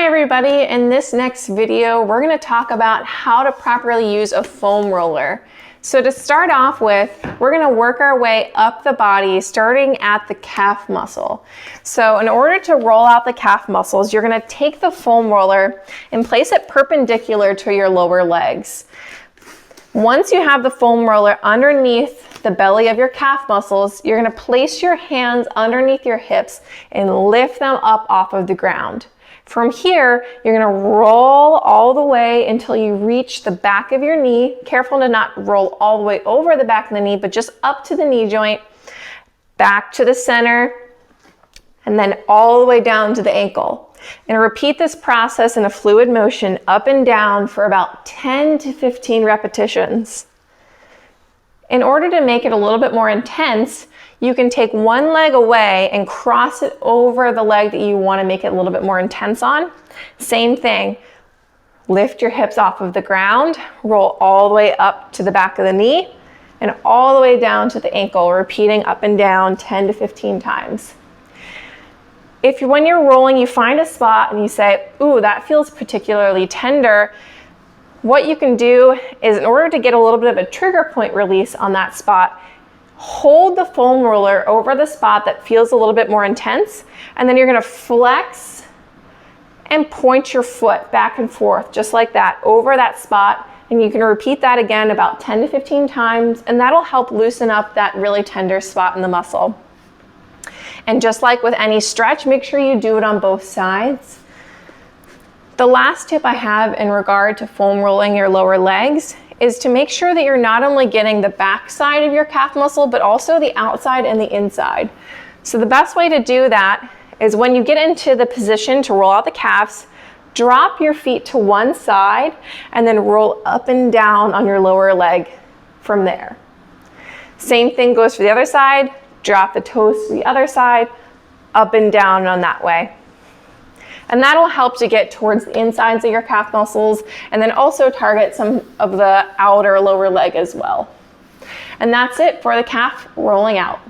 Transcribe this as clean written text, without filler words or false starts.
Hi everybody, in this next video we're going to talk about how to properly use a foam roller. So to start off with, we're going to work our way up the body starting at the calf muscle. So in order to roll out the calf muscles, you're going to take the foam roller and place it perpendicular to your lower legs. Once you have the foam roller underneath the belly of your calf muscles, you're going to place your hands underneath your hips and lift them up off of the ground. From here, you're going to roll all the way until you reach the back of your knee. Careful to not roll all the way over the back of the knee, but just up to the knee joint, back to the center, and then all the way down to the ankle. And repeat this process in a fluid motion up and down for about 10 to 15 repetitions. In order to make it a little bit more intense, you can take one leg away and cross it over the leg that you want to make it a little bit more intense on. Same thing. Lift your hips off of the ground, roll all the way up to the back of the knee, and all the way down to the ankle, repeating up and down 10 to 15 times. When you're rolling, you find a spot and you say, ooh, that feels particularly tender, what you can do is, in order to get a little bit of a trigger point release on that spot, hold the foam roller over the spot that feels a little bit more intense, and then you're going to flex and point your foot back and forth just like that over that spot, and you can repeat that again about 10 to 15 times, and that'll help loosen up that really tender spot in the muscle. And just like with any stretch, make sure you do it on both sides. The last tip I have in regard to foam rolling your lower legs is to make sure that you're not only getting the back side of your calf muscle, but also the outside and the inside. So the best way to do that is when you get into the position to roll out the calves, drop your feet to one side and then roll up and down on your lower leg from there. Same thing goes for the other side. Drop the toes to the other side, up and down on that way. And that'll help to get towards the insides of your calf muscles and then also target some of the outer lower leg as well. And that's it for the calf rolling out.